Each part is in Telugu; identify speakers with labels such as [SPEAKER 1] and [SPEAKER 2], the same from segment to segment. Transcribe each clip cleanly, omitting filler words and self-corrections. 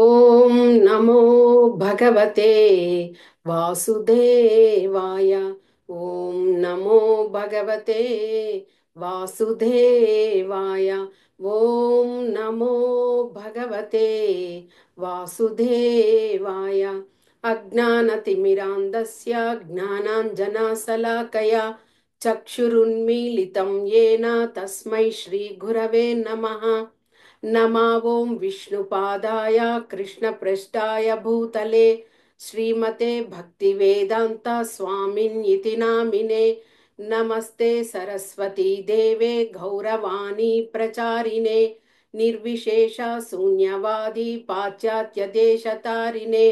[SPEAKER 1] ఓం నమో భగవతే వాసుదేవాయ. ఓం నమో భగవతే వాసుదేవాయ. ఓం నమో భగవతే వాసుదేవాయ. అజ్ఞానతిమిరాంధస్య జ్ఞానాంజనశలాకయా చక్షురున్మీలితం येन తస్మై శ్రీ గురవే నమః. नमा ओं विष्णुपादाय कृष्णपृष्ठाय भूतले श्रीमते भक्तिवेदान्त स्वामिन्यति नामिने। नमस्ते सरस्वती देवे गौरवाणी प्रचारिणे निर्विशेष शून्यवादी पाश्चात्य देशतारिणे।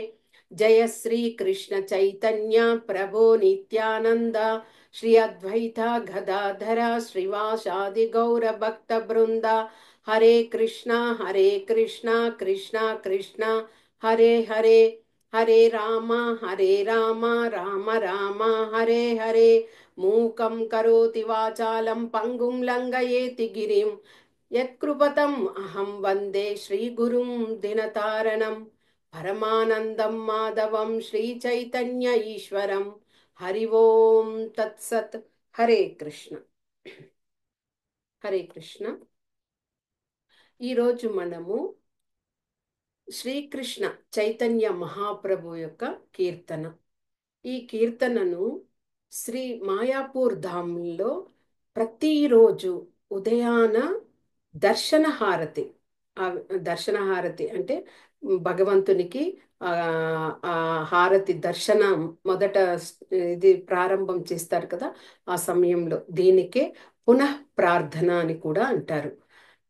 [SPEAKER 1] जय श्री कृष्ण चैतन्य प्रभो नित्यानंद श्री अद्वैता गदाधर श्रीवासादि गौर भक्त वृंदा। हरे कृष्णा कृष्णा कृष्णा हरे हरे। हरे राम राम राम हरे हरे। मूकं करोति वाचालं पंगुं लंघयेति गिरिं यत्कृपतम् अहं वन्दे श्रीगुरुं दिनतारणं परमानन्दं माधवं श्रीचैतन्य ईश्वरं। हरि ओम तत्सत्। हरे कृष्ण। हरे कृष्ण। ఈరోజు మనము శ్రీకృష్ణ చైతన్య మహాప్రభు యొక్క కీర్తన. ఈ కీర్తనను శ్రీ మాయాపూర్ ధామంలో ప్రతిరోజు ఉదయాన దర్శన హారతి. ఆ దర్శన హారతి అంటే భగవంతునికి ఆ ఆ హారతి దర్శనం మొదట ఇది ప్రారంభం చేస్తారు కదా, ఆ సమయంలో దీనికే పునః ప్రార్థన అని కూడా అంటారు.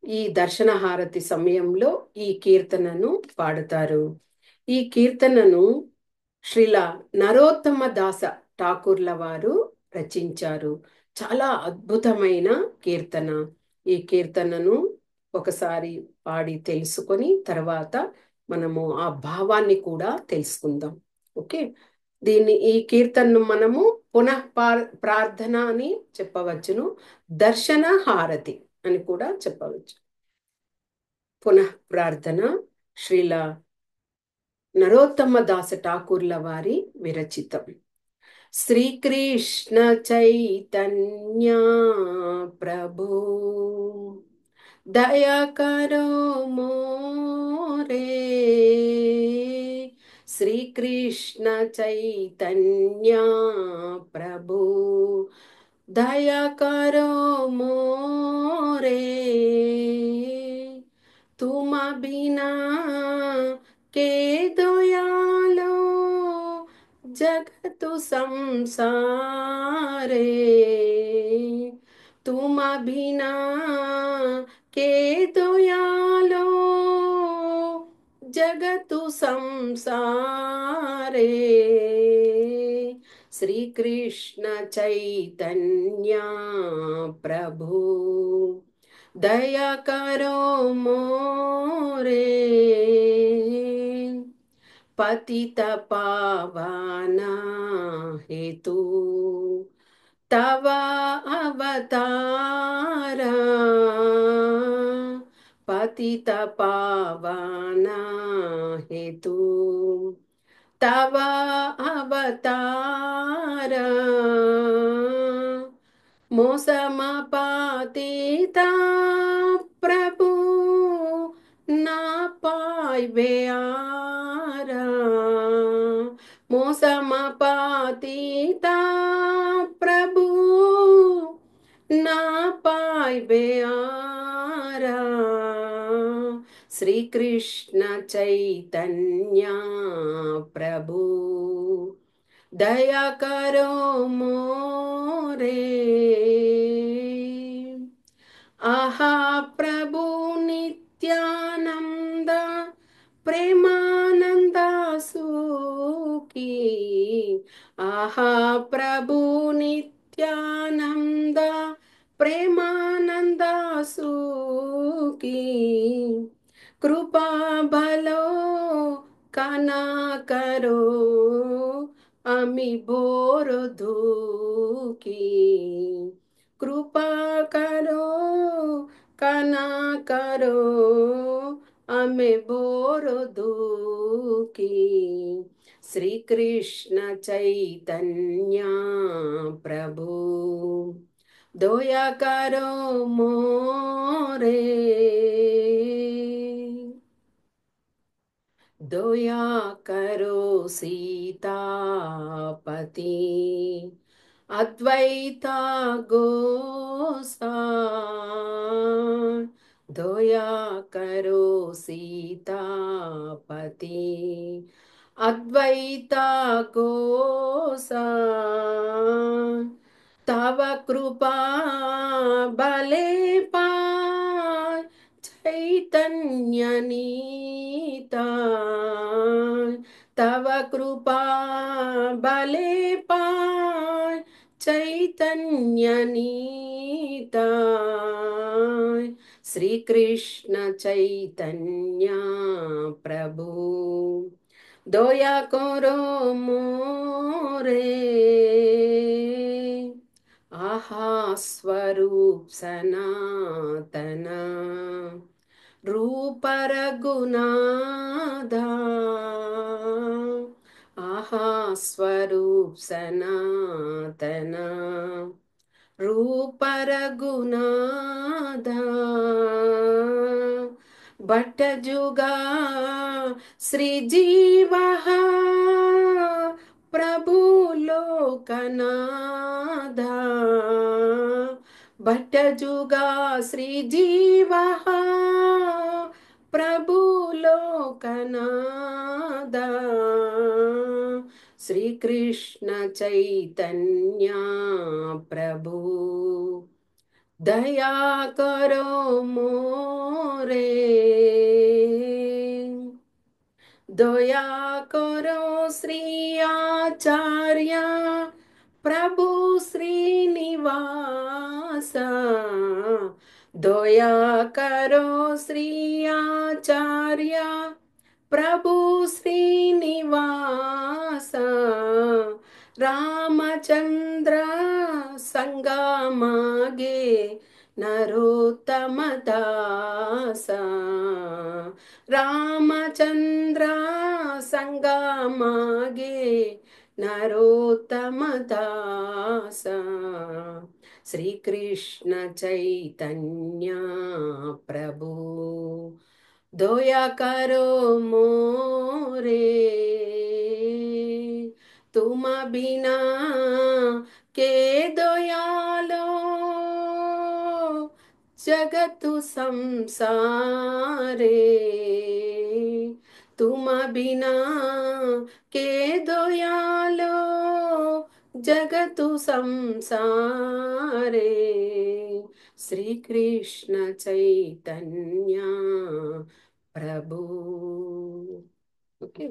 [SPEAKER 1] ఈ దర్శన హారతి సమయంలో ఈ కీర్తనను పాడుతారు. ఈ కీర్తనను శ్రీల నరోత్తమ దాస ఠాకూర్ల వారు రచించారు. చాలా అద్భుతమైన కీర్తన. ఈ కీర్తనను ఒకసారి పాడి తెలుసుకొని తర్వాత మనము ఆ భావాన్ని కూడా తెలుసుకుందాం. ఓకే. ఈ కీర్తనను మనము పునః ప్రార్థన అని చెప్పవచ్చును, దర్శన హారతి అని కూడా చెప్పవచ్చు. పునః ప్రార్థన శ్రీల నరోత్తమ దాస ఠాకూర్ల వారి విరచితం. శ్రీకృష్ణ చైతన్య ప్రభు దయా కరో మోరే. శ్రీకృష్ణ చైతన్య ప్రభు దయా కరో మోరే. तुम बिना के दयालो जगत संसारे। तुम बिना के दयालो जगत संसारे। श्री कृष्ण चैतन्य प्रभु दया करो मोरे। पतित पावना हेतु तव अवतार। पतित पावना हेतु तव अवतार। मौसम पातीता प्रभु ना पाइबे आरा। मौसम पातीता प्रभु ना पाइबे आरा। श्री कृष्ण चैतन्य प्रभु दया करो मोरे। आहा प्रभु नित्यानंद प्रेमानंद सुखी। आहा प्रभु नित्यानंद प्रेमानंद सुखी। कृपा भलो कना करो अमी बोर दुखी। कृपा करो कना करो हमें बोर दूकी श्री कृष्ण चैतन्य प्रभु दया करो मोरे दया करो सीतापति अद्वैता गोसाई दया करो सीतापति अद्वैता गोसाई तव कृपा बले पाय चैतन्य नीताय तव कृपा बले पाय चैतन्य नीताय श्री कृष्ण चैतन्य प्रभु दया करो मोरे आहा स्वरूप सनातन रूप रघुनाथ आहा स्वरूप सनातन रूप रघुनाथ भट्ट जुगा श्री जीवा प्रभु लोकनाथ भट्ट जुगा श्री जीवा प्रभु लोकनाथ श्री कृष्ण चैतन्य प्रभु दया करो मोरे दया करो श्री आचार्य प्रभु श्रीनिवास दया करो श्री आचार्य प्रभु श्रीनिवास रामचंद्र संगमागे नरोत्तम दास रामचंद्र संगमागे नरोत्तम दास श्री कृष्ण चैतन्य प्रभु दया करो मोरे तुम बिना के दयालो जगतु संसारे तुम बिना के दयालो जगतु संसारे श्री कृष्ण चैतन्य प्रभु ఓకే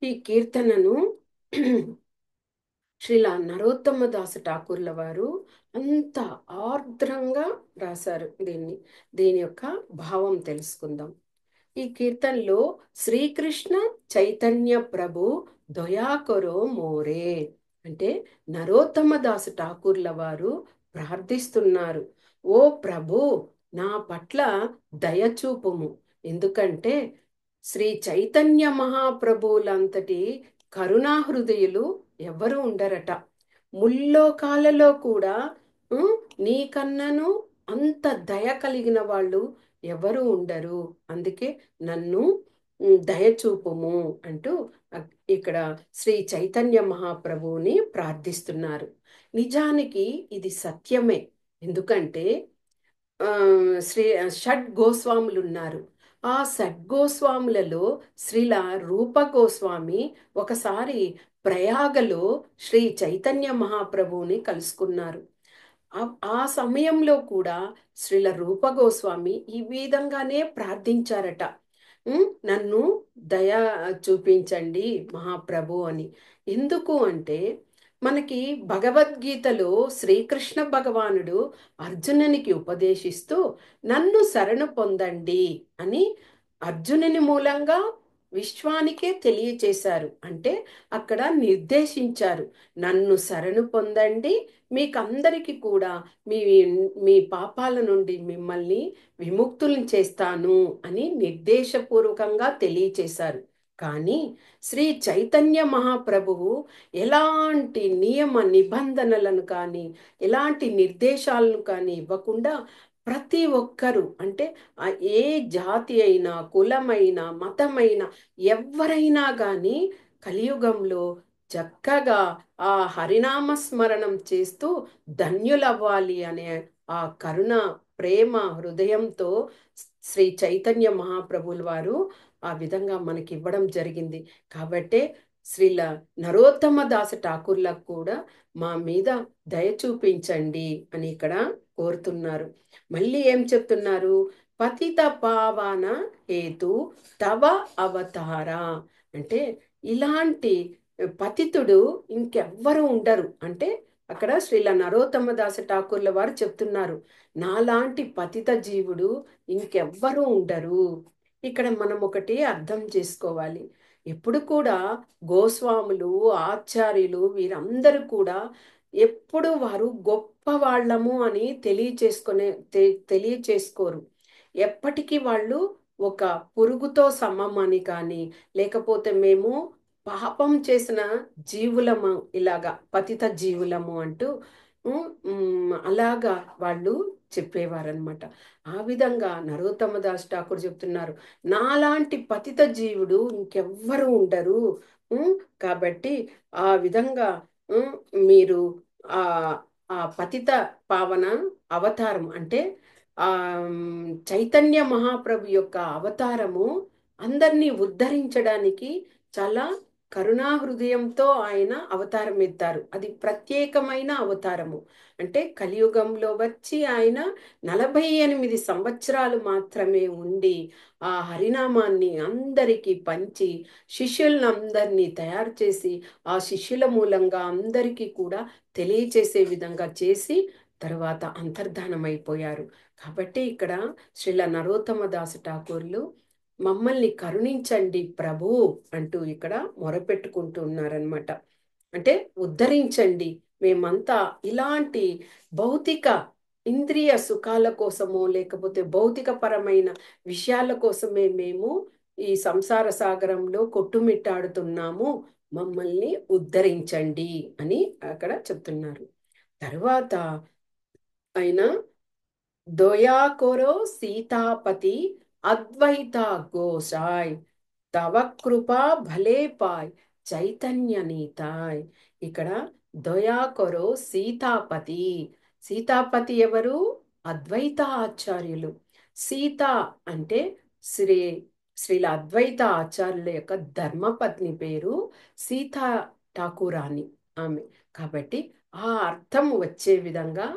[SPEAKER 1] ఈ కీర్తనను శ్రీలా నరోత్తమ దాసు ఠాకూర్ల వారు అంత ఆర్ద్రంగా రాశారు. దీని యొక్క భావం తెలుసుకుందాం. ఈ కీర్తనలో శ్రీకృష్ణ చైతన్య ప్రభు దయాకరో మోరే అంటే నరోత్తమ దాసు ఠాకూర్ల వారు ప్రార్థిస్తున్నారు, ఓ ప్రభు నా పట్ల దయచూపుము. ఎందుకంటే శ్రీ చైతన్య మహాప్రభువులంతటి కరుణాహృదయులు ఎవరు ఉండరట. ముల్లోకాలలో కూడా నీకన్నను అంత దయ కలిగిన వాళ్ళు ఎవరు ఉండరు. అందుకే నన్ను దయచూపుము అంటూ ఇక్కడ శ్రీ చైతన్య మహాప్రభువుని ప్రార్థిస్తున్నారు. నిజానికి ఇది సత్యమే. ఎందుకంటే షడ్ గోస్వాములు ఉన్నారు. ఆ షడ్గోస్వాములలో శ్రీల రూప గోస్వామి ఒకసారి ప్రయాగలో శ్రీ చైతన్య మహాప్రభువుని కలుసుకున్నారు. ఆ సమయంలో కూడా శ్రీల రూప గోస్వామి ఈ విధంగానే ప్రార్థించారట, నన్ను దయ చూపించండి మహాప్రభు అని. ఎందుకు అంటే మనకి భగవద్గీతలో శ్రీకృష్ణ భగవానుడు అర్జునునికి ఉపదేశిస్తూ నన్ను శరణు పొందండి అని అర్జునుని మూలంగా విశ్వానికే తెలియచేశారు. అంటే అక్కడ నిర్దేశించారు, నన్ను శరణు పొందండి, మీకందరికీ కూడా మీ మీ పాపాల నుండి మిమ్మల్ని విముక్తులను చేస్తాను అని నిర్దేశపూర్వకంగా తెలియచేశారు. కానీ శ్రీ చైతన్య మహాప్రభువు ఎలాంటి నియమ నిబంధనలను కానీ ఎలాంటి నిర్దేశాలను కానీ ఇవ్వకుండా ప్రతి ఒక్కరూ అంటే ఏ జాతి అయినా కులమైనా మతమైనా ఎవరైనా కానీ కలియుగంలో చక్కగా ఆ హరినామ స్మరణం చేస్తూ ధన్యులవ్వాలి అనే ఆ కరుణ ప్రేమ హృదయంతో శ్రీ చైతన్య మహాప్రభుల వారు ఆ విధంగా మనకి ఇవ్వడం జరిగింది. కాబట్టే శ్రీల నరోత్తమ దాస ఠాకూర్లకు కూడా మా మీద దయ చూపించండి అని ఇక్కడ కోరుతున్నారు. మళ్ళీ ఏం చెప్తున్నారు? పతిత పావన హేతు తవ అవతార అంటే ఇలాంటి పతితుడు ఇంకెవ్వరు ఉండరు. అంటే అక్కడ శ్రీల నరోత్తమ దాస ఠాకూర్ల వారు చెప్తున్నారు, నాలాంటి పతిత జీవుడు ఇంకెవ్వరూ ఉండరు. ఇక్కడ మనం ఒకటి అర్థం చేసుకోవాలి. ఎప్పుడు కూడా గోస్వాములు ఆచార్యులు వీరందరూ కూడా ఎప్పుడు వారు గొప్ప వాళ్ళము అని తెలియచేసుకోరు. ఎప్పటికీ వాళ్ళు ఒక పురుగుతో సమం అని కానీ లేకపోతే మేము పాపం చేసిన జీవులము ఇలాగా పతిత జీవులము అంటూ అలాగా వాళ్ళు చెప్పేవారనమాట. ఆ విధంగా నరోత్తమ దాస్ ఠాకూర్ చెప్తున్నారు, నాలాంటి పతిత జీవుడు ఇంకెవ్వరు ఉండరు. కాబట్టి ఆ విధంగా మీరు ఆ ఆ పతిత పావన అవతారం అంటే ఆ చైతన్య మహాప్రభు యొక్క అవతారము అందరినీ ఉద్ధరించడానికి చాలా కరుణా హృదయంతో ఆయన అవతారం ఎత్తారు. అది ప్రత్యేకమైన అవతారము. అంటే కలియుగంలో వచ్చి ఆయన 48 సంవత్సరాలు మాత్రమే ఉండి ఆ హరినామాన్ని అందరికీ పంచి శిష్యులందరినీ తయారు చేసి ఆ శిష్యుల మూలంగా అందరికీ కూడా తెలియచేసే విధంగా చేసి తర్వాత అంతర్ధానమైపోయారు. కాబట్టి ఇక్కడ శ్రీల నరోత్తమ దాస ఠాకూర్లు మమ్మల్ని కరుణించండి ప్రభు అంటూ ఇక్కడ మొరపెట్టుకుంటూ ఉన్నారనమాట. అంటే ఉద్ధరించండి, మేమంతా ఇలాంటి భౌతిక ఇంద్రియ సుఖాల కోసమో లేకపోతే భౌతిక పరమైన విషయాల కోసమే మేము ఈ సంసార సాగరంలో కొట్టుమిట్టాడుతున్నాము, మమ్మల్ని ఉద్ధరించండి అని అక్కడ చెప్తున్నారు. తర్వాత ఆయన దయాకొరో సీతాపతి అద్వైత గోసాయ్ తవ కృపా భలే పాయ్ చైతన్య నీతాయ్. ఇక్కడ దయాకొరో సీతాపతి. సీతాపతి ఎవరు? అద్వైత ఆచార్యులు. సీత అంటే శ్రీ శ్రీల అద్వైత ఆచార్యుల యొక్క ధర్మపత్ని పేరు సీతా ఠాకూరాణి ఆమె. కాబట్టి ఆ అర్థం వచ్చే విధంగా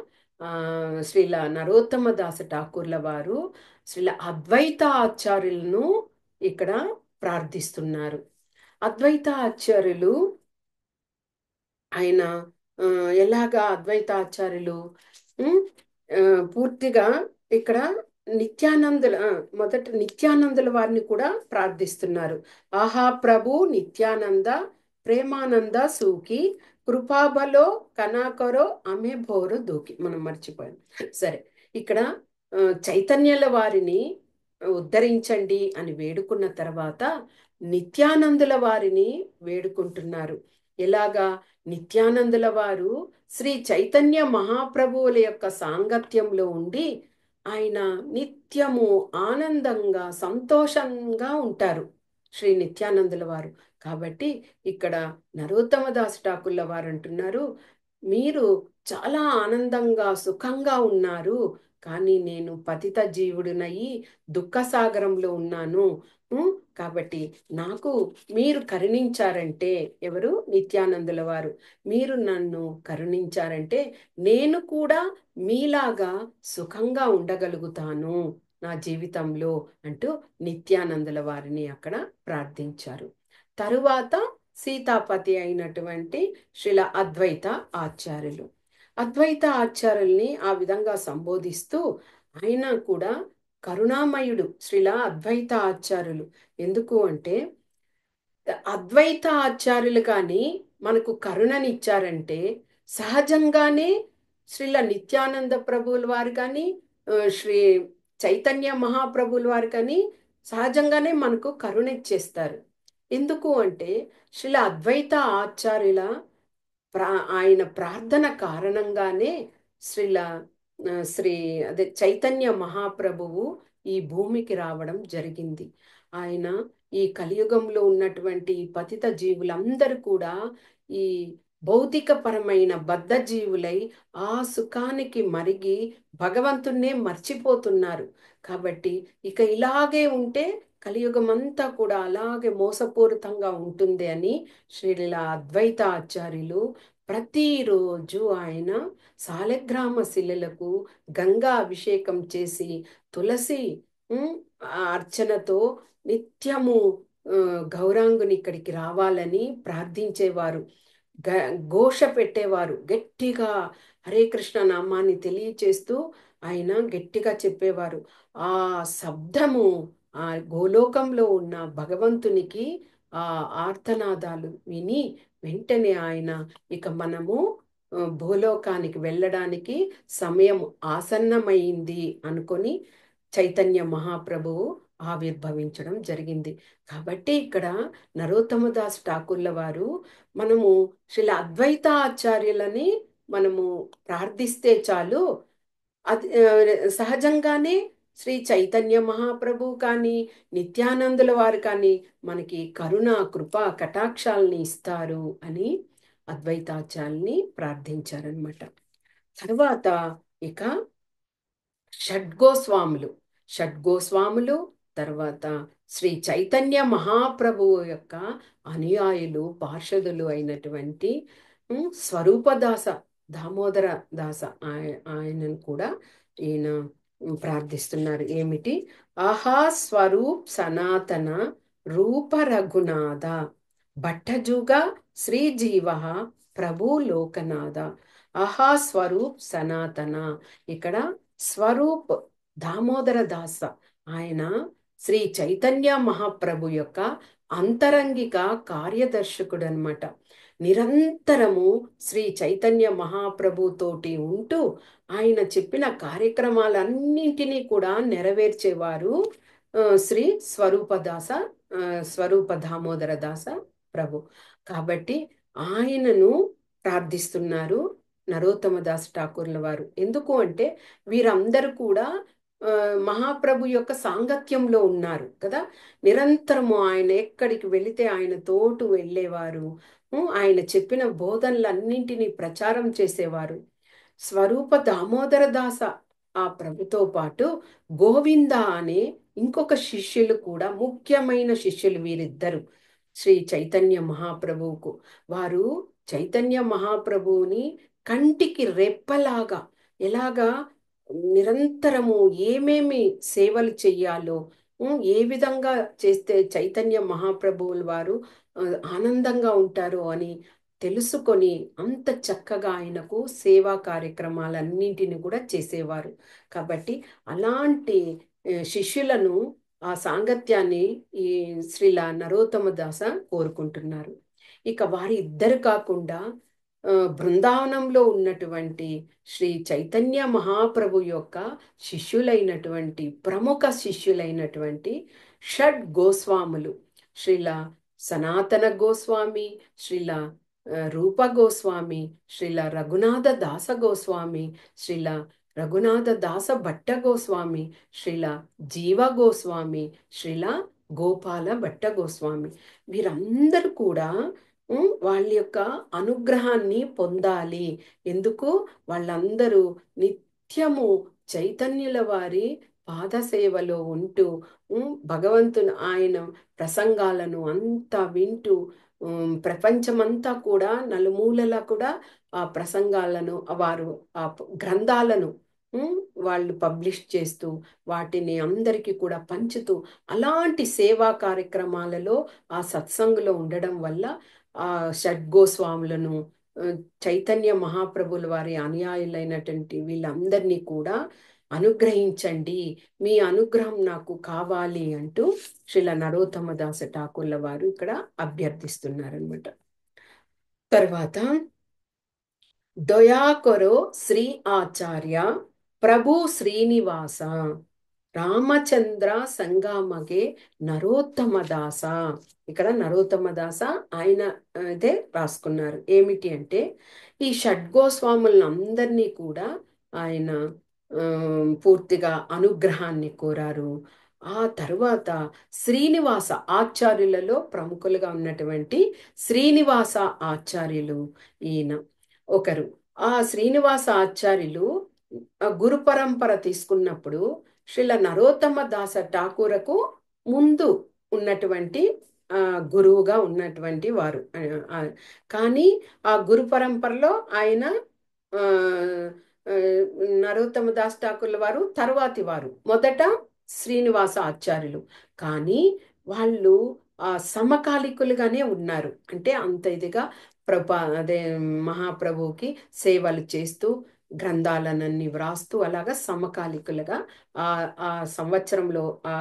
[SPEAKER 1] శ్రీల నరోత్తమ దాస ఠాకూర్ల వారు శ్రీల అద్వైత ఆచార్యులను ఇక్కడ ప్రార్థిస్తున్నారు. అద్వైత ఆచార్యులు ఆయన ఎలాగా అద్వైతాచార్యులు పూర్తిగా ఇక్కడ నిత్యానందుల మొదట నిత్యానందుల వారిని కూడా ప్రార్థిస్తున్నారు. ఆహా ప్రభు నిత్యానంద ప్రేమానంద సూకి కృపాబలో కనాకరో అమే భోరు దూకి. మనం మర్చిపోయాం. సరే, ఇక్కడ చైతన్యుల వారిని ఉద్ధరించండి అని వేడుకున్న తర్వాత నిత్యానందుల వారిని వేడుకుంటున్నారు. ఎలాగా? నిత్యానందుల వారు శ్రీ చైతన్య మహాప్రభువుల యొక్క సాంగత్యంలో ఉండి ఆయన నిత్యము ఆనందంగా సంతోషంగా ఉంటారు శ్రీ నిత్యానందుల వారు. కాబట్టి ఇక్కడ నరోత్తమ దాస్ ఠాకూర్ల వారు అంటున్నారు, మీరు చాలా ఆనందంగా సుఖంగా ఉన్నారు, కానీ నేను పతిత జీవుడినయి దుఃఖసాగరంలో ఉన్నాను. కాబట్టి నాకు మీరు కరుణించారంటే, ఎవరు? నిత్యానందుల వారు. మీరు నన్ను కరుణించారంటే నేను కూడా మీలాగా సుఖంగా ఉండగలుగుతాను నా జీవితంలో అంటూ నిత్యానందుల వారిని అక్కడ ప్రార్థించారు. తరువాత సీతాపతి అయినటువంటి శ్రీల అద్వైత ఆచార్యులు. అద్వైత ఆచార్యుల్ని ఆ విధంగా సంబోధిస్తూ ఆయన కూడా కరుణామయుడు శ్రీల అద్వైత ఆచార్యులు. ఎందుకు అంటే అద్వైత ఆచార్యులు కానీ మనకు కరుణనిచ్చారంటే సహజంగానే శ్రీల నిత్యానంద ప్రభువుల వారు కానీ శ్రీ చైతన్య మహాప్రభువుల వారు కానీ సహజంగానే మనకు కరుణ ఇచ్చేస్తారు. ఎందుకు అంటే శ్రీల అద్వైత ఆచార్యుల ఆయన ప్రార్థన కారణంగానే శ్రీల శ్రీ అదే చైతన్య మహాప్రభువు ఈ భూమికి రావడం జరిగింది. ఆయన ఈ కలియుగంలో ఉన్నటువంటి పతిత జీవులందరూ కూడా ఈ భౌతికపరమైన బద్ధ జీవులై ఆ సుఖానికి మరిగి భగవంతుణ్ణే మర్చిపోతున్నారు. కాబట్టి ఇక ఇలాగే ఉంటే కలియుగం అంతా కూడా అలాగే మోసపూరితంగా ఉంటుంది అని శ్రీల అద్వైత ఆచార్యులు ప్రతిరోజు ఆయన సాలెగ్రామ శిలలకు గంగా అభిషేకం చేసి తులసి అర్చనతో నిత్యము గౌరాంగుని ఇక్కడికి రావాలని ప్రార్థించేవారు. ఘోష పెట్టేవారు, గట్టిగా హరే కృష్ణ నామాన్ని తెలియచేస్తూ ఆయన గట్టిగా చెప్పేవారు. ఆ శబ్దము ఆ గోలోకంలో ఉన్న భగవంతునికి ఆ ఆర్తనాదాలు విని వెంటనే ఆయన ఇక మనము భూలోకానికి వెళ్ళడానికి సమయం ఆసన్నమైంది అనుకొని చైతన్య మహాప్రభువు ఆవిర్భవించడం జరిగింది. కాబట్టి ఇక్కడ నరోత్తమదాస్ ఠాకూర్ల వారు మనము శ్రీల అద్వైత ఆచార్యులని మనము ప్రార్థిస్తే చాలు, అది సహజంగానే శ్రీ చైతన్య మహాప్రభు కానీ నిత్యానందుల వారు కానీ మనకి కరుణ కృప కటాక్షాలని ఇస్తారు అని అద్వైతాచార్యుల్ని ప్రార్థించారనమాట. తర్వాత ఇక షడ్గోస్వాములు తర్వాత శ్రీ చైతన్య మహాప్రభువు యొక్క అనుయాయులు పార్షదులు అయినటువంటి స్వరూపదాస దామోదర దాస ఆయనను కూడా ఈయన ప్రార్థిస్తున్నారు. ఏమిటి? ఆహా స్వరూప్ సనాతన రూప రఘునాథ భట్టజుగ శ్రీజీవ ప్రభు లోకనాథ. ఆహా స్వరూప్ సనాతన. ఇక్కడ స్వరూప్ దామోదర దాస ఆయన శ్రీ చైతన్య మహాప్రభు యొక్క అంతరంగిక కార్యదర్శకుడు అనమాట. నిరంతరము శ్రీ చైతన్య మహాప్రభుతోటి ఉంటూ ఆయన చెప్పిన కార్యక్రమాలన్నింటినీ కూడా నెరవేర్చేవారు శ్రీ స్వరూప దామోదర దాస ప్రభు. కాబట్టి ఆయనను ప్రార్థిస్తున్నారు నరోత్తమదాస్ ఠాకూర్ల వారు. ఎందుకు అంటే వీరందరూ కూడా మహాప్రభు యొక్క సాంగత్యంలో ఉన్నారు కదా. నిరంతరము ఆయన ఎక్కడికి వెళితే ఆయన తోటు వెళ్ళేవారు. ఆయన చెప్పిన బోధనలన్నింటినీ ప్రచారం చేసేవారు. స్వరూప దామోదర దాస ఆ ప్రభుతో పాటు గోవింద అనే ఇంకొక శిష్యులు కూడా, ముఖ్యమైన శిష్యులు వీరిద్దరు శ్రీ చైతన్య మహాప్రభువుకు. వారు చైతన్య మహాప్రభువుని కంటికి రెప్పలాగా ఎలాగా నిరంతరము ఏమేమి సేవలు చెయ్యాలో, ఏ విధంగా చేస్తే చైతన్య మహాప్రభువుల వారు ఆనందంగా ఉంటారో అని తెలుసుకొని అంత చక్కగా ఆయనకు సేవా కార్యక్రమాలన్నింటిని కూడా చేసేవారు. కాబట్టి అలాంటి శిష్యులను ఆ సాంగత్యాన్ని ఈ శ్రీల నరోత్తమ దాస కోరుకుంటున్నారు. ఇక వారి ఇద్దరు కాకుండా బృందావనంలో ఉన్నటువంటి శ్రీ చైతన్య మహాప్రభు యొక్క శిష్యులైనటువంటి ప్రముఖ శిష్యులైనటువంటి షడ్ గోస్వాములు, శ్రీల సనాతన గోస్వామి, శ్రీల రూప గోస్వామి, శ్రీల రఘునాథ దాస గోస్వామి, శ్రీల రఘునాథ దాస భట్ట గోస్వామి, శ్రీల జీవ గోస్వామి, శ్రీల గోపాల భట్ట గోస్వామి, వీరందరూ కూడా వాళ్ళ యొక్క అనుగ్రహాన్ని పొందాలి. ఎందుకు? వాళ్ళందరూ నిత్యము చైతన్యుల వారి పాదసేవలో ఉంటూ భగవంతుని ఆయన ప్రసంగాలను అంతా వింటూ ప్రపంచమంతా కూడా నలుమూలలా కూడా ఆ ప్రసంగాలను వారు ఆ గ్రంథాలను వాళ్ళు పబ్లిష్ చేస్తూ వాటిని అందరికీ కూడా పంచుతూ అలాంటి సేవా కార్యక్రమాలలో ఆ సత్సంగులో ఉండడం వల్ల ఆ షడ్గోస్వాములను చైతన్య మహాప్రభుల వారి అనుయాయులైనటువంటి వీళ్ళందరినీ కూడా అనుగ్రహించండి, మీ అనుగ్రహం నాకు కావాలి అంటూ శ్రీల నరోత్తమ దాస ఠాకూర్ల వారు ఇక్కడ అభ్యర్థిస్తున్నారనమాట. తర్వాత దయాకొరో శ్రీ ఆచార్య ప్రభు శ్రీనివాస రామచంద్ర సంగామగే నరోత్తమ దాస. ఇక్కడ నరోత్తమ దాస ఆయన ఇదే రాసుకున్నారు. ఏమిటి అంటే ఈ షడ్గోస్వాములను అందరినీ కూడా ఆయన పూర్తిగా అనుగ్రహాన్ని కోరారు. ఆ తర్వాత శ్రీనివాస ఆచార్యులలో ప్రముఖులుగా ఉన్నటువంటి శ్రీనివాస ఆచార్యులు ఈయన ఒకరు. ఆ శ్రీనివాస ఆచార్యులు గురు పరంపర తీసుకున్నప్పుడు శ్రీల నరోత్తమ దాస ఠాకూరకు ముందు ఉన్నటువంటి గురువుగా ఉన్నటువంటి వారు. కానీ ఆ గురు పరంపరలో ఆయన ఆ, ఆ, నరోత్తమ దాస్ ఠాకూర్ల వారు తర్వాతి వారు, మొదట శ్రీనివాస ఆచార్యులు. కానీ వాళ్ళు సమకాలికులుగానే ఉన్నారు. అంటే అంత ఇదిగా అదే మహాప్రభువుకి సేవలు చేస్తూ గ్రంథాలనన్ని వ్రాస్తూ అలాగా సమకాలికులుగా ఆ ఆ సంవత్సరంలో ఆ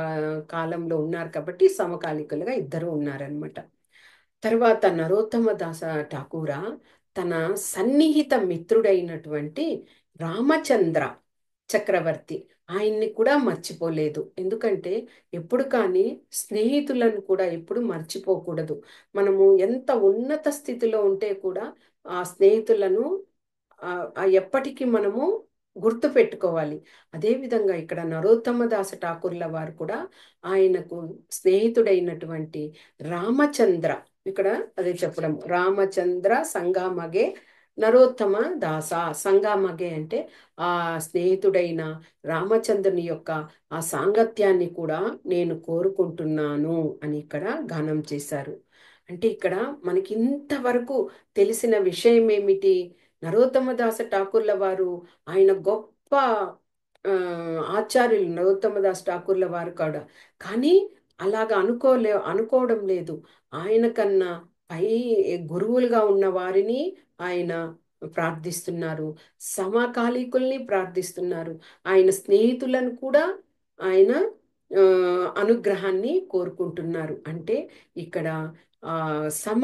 [SPEAKER 1] కాలంలో ఉన్నారు కాబట్టి సమకాలికులుగా ఇద్దరు ఉన్నారనమాట. తర్వాత నరోత్తమ దాస ఠాకూర తన సన్నిహిత మిత్రుడైనటువంటి రామచంద్ర చక్రవర్తి ఆయన్ని కూడా మర్చిపోలేదు. ఎందుకంటే ఎప్పుడు కానీ స్నేహితులను కూడా ఎప్పుడు మర్చిపోకూడదు. మనము ఎంత ఉన్నత స్థితిలో ఉంటే కూడా ఆ స్నేహితులను ఎప్పటికీ మనము గుర్తు పెట్టుకోవాలి. అదేవిధంగా ఇక్కడ నరోత్తమ దాస ఠాకూర్ల వారు కూడా ఆయనకు స్నేహితుడైనటువంటి రామచంద్ర, ఇక్కడ అదే చెప్పడం రామచంద్ర సంగామగే నరోత్తమ దాస. సంగామగే అంటే ఆ స్నేహితుడైన రామచంద్రుని యొక్క ఆ సాంగత్యాన్ని కూడా నేను కోరుకుంటున్నాను అని ఇక్కడ గానం చేశారు. అంటే ఇక్కడ మనకి ఇంతవరకు తెలిసిన విషయం ఏమిటి? నరోత్తమ దాస ఠాకూర్ల వారు ఆయన గొప్ప ఆచార్యులు నరోత్తమ దాస్ ఠాకూర్ల వారు కూడా. కానీ అలాగా అనుకోవడం లేదు. ఆయన కన్నా పై గురువులుగా ఉన్న వారిని ఆయన ప్రార్థిస్తున్నారు, సమకాలీకుల్ని ప్రార్థిస్తున్నారు, ఆయన స్నేహితులను కూడా ఆయన అనుగ్రహాన్ని కోరుకుంటున్నారు. అంటే ఇక్కడ సమ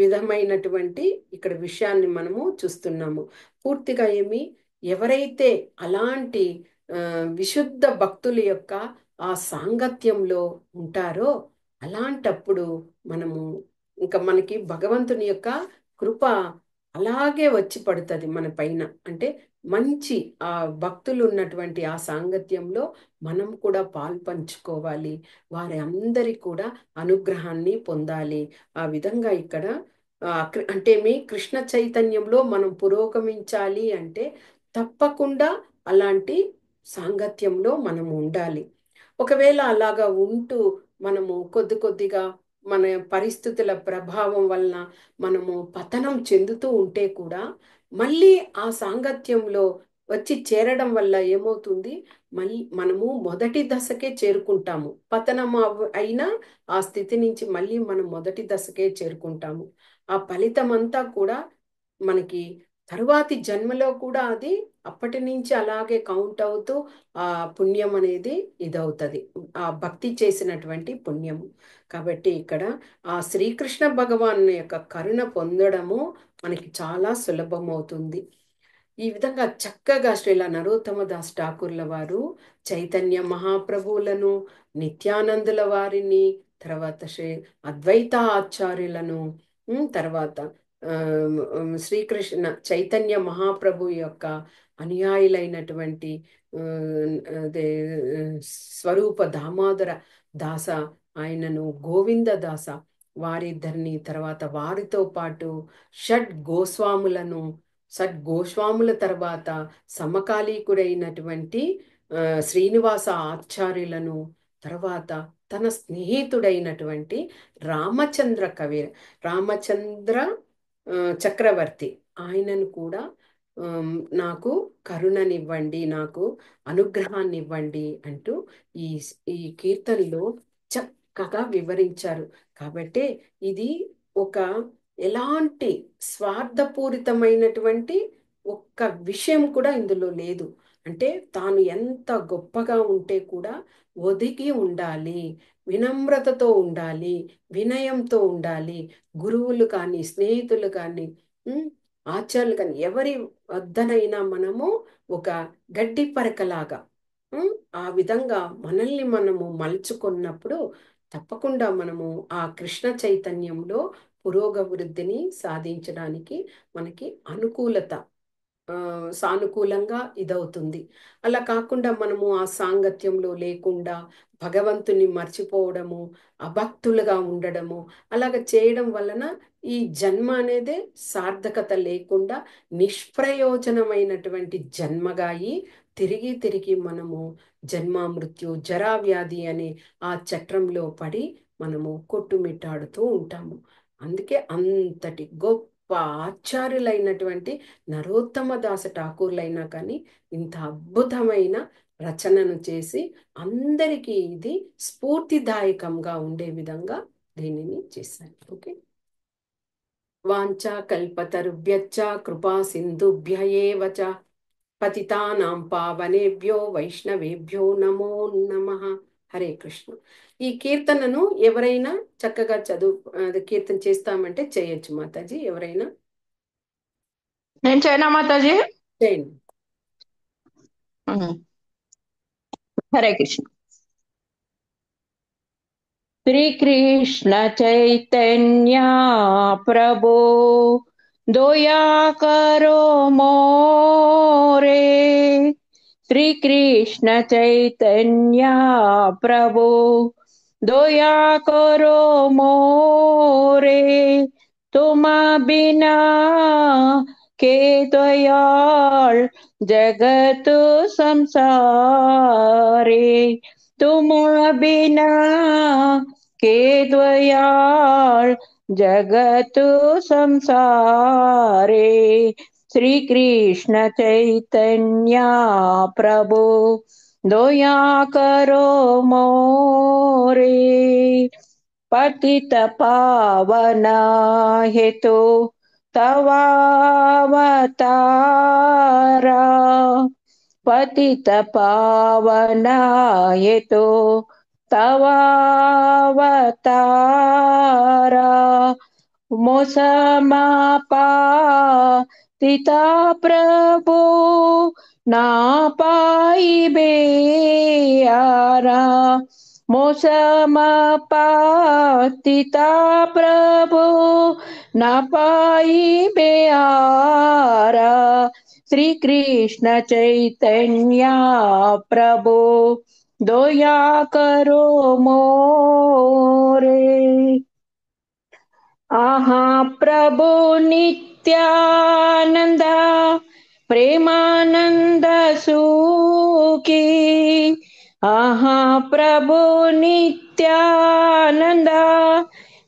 [SPEAKER 1] విధమైనటువంటి ఇక్కడ విషయాన్ని మనము చూస్తున్నాము. పూర్తిగా ఎవరైతే అలాంటి విశుద్ధ భక్తుల యొక్క ఆ సాంగత్యంలో ఉంటారో అలాంటప్పుడు మనము ఇంకా మనకి భగవంతుని యొక్క కృప అలాగే వచ్చి పడుతుంది మన పైన. అంటే మంచి ఆ భక్తులు ఉన్నటువంటి ఆ సాంగత్యంలో మనం కూడా పాల్పంచుకోవాలి, వారి అందరి కూడా అనుగ్రహాన్ని పొందాలి. ఆ విధంగా ఇక్కడ అంటే మీ కృష్ణ చైతన్యంలో మనం పురోగమించాలి అంటే తప్పకుండా అలాంటి సాంగత్యంలో మనం ఉండాలి. ఒకవేళ అలాగా ఉంటూ మనము కొద్దిగా మన పరిస్థితుల ప్రభావం వలన మనము పతనం చెందుతూ ఉంటే కూడా మళ్ళీ ఆ సాంగత్యంలో వచ్చి చేరడం వల్ల ఏమవుతుంది, మళ్ళీ మనము మొదటి దశకే చేరుకుంటాము. పతనం అయినా ఆ స్థితి నుంచి మళ్ళీ మనం మొదటి దశకే చేరుకుంటాము. ఆ ఫలితం అంతా కూడా మనకి తరువాతి జన్మలో కూడా అది అప్పటి నుంచి అలాగే కౌంట్ అవుతూ ఆ పుణ్యం అనేది ఇదవుతుంది, ఆ భక్తి చేసినటువంటి పుణ్యము. కాబట్టి ఇక్కడ ఆ శ్రీకృష్ణ భగవాన్ యొక్క కరుణ పొందడము మనకి చాలా సులభమవుతుంది. ఈ విధంగా చక్కగా శ్రీల నరోత్తమ దాస్ ఠాకూర్ల వారు చైతన్య మహాప్రభువులను, నిత్యానందుల వారిని, తర్వాత శ్రీ అద్వైత ఆచార్యులను, తర్వాత శ్రీకృష్ణ చైతన్య మహాప్రభు యొక్క అనుయాయులైనటువంటి అదే స్వరూప దామోదర దాస ఆయనను, గోవింద దాస వారిద్దరిని, తర్వాత వారితో పాటు షడ్గోస్వాముల తర్వాత సమకాలీకుడైనటువంటి శ్రీనివాస ఆచార్యులను, తర్వాత తన స్నేహితుడైనటువంటి రామచంద్ర చక్రవర్తి ఆయనను కూడా నాకు కరుణనివ్వండి, నాకు అనుగ్రహాన్ని ఇవ్వండి అంటూ ఈ ఈ కీర్తనలో చక్కగా వివరించారు. కాబట్టి ఇది ఒక ఎలాంటి స్వార్థపూరితమైనటువంటి ఒక్క విషయం కూడా ఇందులో లేదు. అంటే తాను ఎంత గొప్పగా ఉంటే కూడా ఒదిగి ఉండాలి, వినమ్రతతో ఉండాలి, వినయంతో ఉండాలి. గురువులు కానీ, స్నేహితులు కానీ, ఉమ్, ఆచార్యులు కానీ, ఎవరి వద్దనైనా మనము ఒక గడ్డి పరకలాగా ఉమ్, ఆ విధంగా మనల్ని మనము మలుచుకున్నప్పుడు తప్పకుండా మనము ఆ కృష్ణ చైతన్యంలో పురోగవృద్ధిని సాధించడానికి మనకి అనుకూలత ఆ, సానుకూలంగా ఇదవుతుంది. అలా కాకుండా మనము ఆ సాంగత్యంలో లేకుండా భగవంతుని మర్చిపోవడము, అభక్తులుగా ఉండడము, అలాగ చేయడం వలన ఈ జన్మ అనేదే సార్థకత లేకుండా నిష్ప్రయోజనమైనటువంటి జన్మగా అయి తిరిగి తిరిగి మనము జన్మ మృత్యు జరా వ్యాధి అనే ఆ చక్రంలో పడి మనము కొట్టుమిట్టాడుతూ ఉంటాము. అందుకే అంతటి గొప్ప ఆచార్యులైనటువంటి నరోత్తమ దాస ఠాకూర్లైనా కానీ ఇంత అద్భుతమైన రచనను చేసి అందరికీ ఇది స్ఫూర్తిదాయకంగా ఉండే విధంగా దీనిని చేశాను. ఓకే. వాంఛా కల్పతరుభ్యశ్చ కృపా సింధుభ్య ఏవ చ పతితానాం పావనేభ్యో వైష్ణవేభ్యో నమో నమః. హరే కృష్ణ. ఈ కీర్తనను ఎవరైనా చక్కగా కీర్తన చేస్తామంటే చేయొచ్చు మాతాజీ. ఎవరైనా
[SPEAKER 2] నేను చేయనా మాతాజీ?
[SPEAKER 1] చేయండి.
[SPEAKER 2] హరే కృష్ణ. श्री कृष्ण चैतन्य प्रभु दया करो मोरे। श्री कृष्ण चैतन्य प्रभु दया करो मोरे। तुम बिना के दयाल जगत संसारे। तुम बिना के दयाल जगत संसारे। श्री कृष्ण चैतन्य प्रभु दया करो मोरे। पतित पावन हेतु तवावतारा। पतित पावन हेतु तवावतारा। मोसमापा तिता प्रभु ना पाइबे आरा। मोसमापा तिता प्रभु ना पाइबे आरा। श्री कृष्ण चैतन्य प्रभु दया करो मोरे। आहा प्रभु नित्यानंद प्रेमानंद सुखी। आहा प्रभु नित्यानंद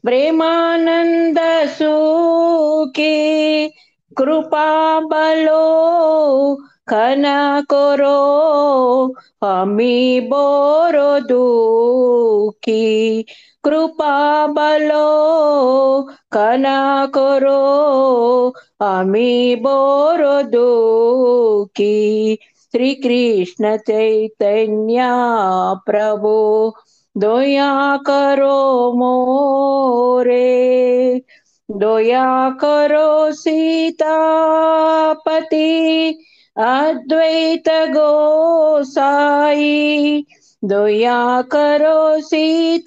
[SPEAKER 2] प्रेमानंद सुखी। कृपा बलो खना करो हमी बोरो दुखी। कृपा बलो कना करो अमी बोरो दुखी। श्री कृष्ण चैतन्य प्रभु दया करो मोरे। दया करो सीतापति अद्वैत गोसाई। दया करो सीतापति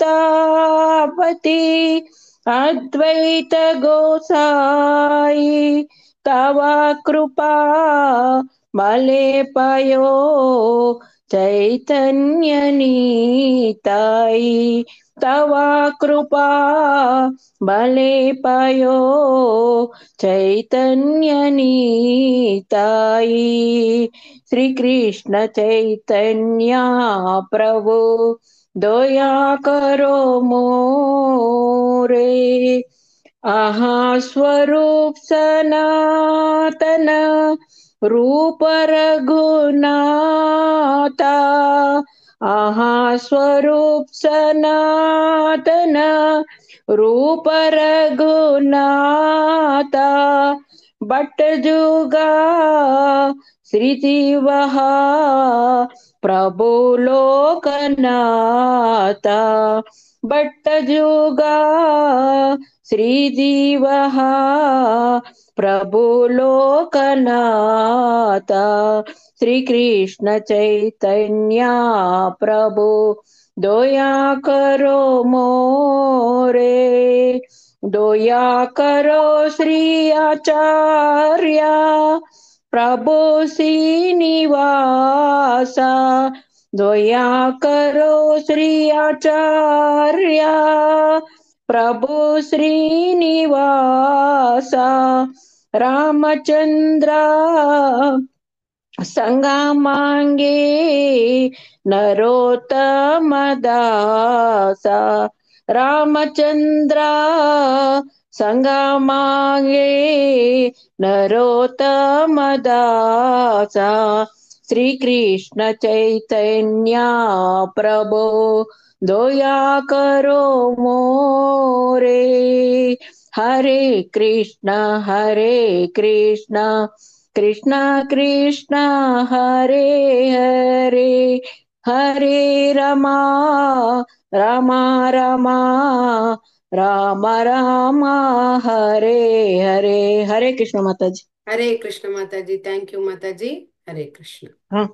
[SPEAKER 2] अद्वैत गोसाई। तव कृपा मले पयो चैतन्य नीताई। तव कृपा मले पयो चैतन्य नीताई। श्री कृष्ण चैतन्य प्रभु दया करो मोरे। आहा स्वरूप सनातन रूप रघुनाथा। आहा स्वरूप सनातन रूप रघुनाथा। बट जुगा श्रीजीवः प्रभु लोकनाथा बट जुगा श्रीजीवः प्रभु लोकनाथा श्री कृष्ण चैतन्य प्रभु दया करो मोरे दया करो श्री आचार्य प्रभु श्रीनिवासा दया करो श्री आचार्य प्रभु श्रीनिवासा रामचंद्र संगा मांगे नरोत्तम दासा रामचंद्र संगा मांगे नरोत्तम दासा श्री कृष्ण चैतन्य प्रभु दया करो मोरे हरे कृष्ण कृष्ण कृष्ण हरे हरे हरे रमा रमा रमा राम राम हरे हरे हरे कृष्ण माता जी।
[SPEAKER 1] हरे कृष्ण माता जी, थैंक यू माता जी। हरे कृष्ण।
[SPEAKER 2] हाँ।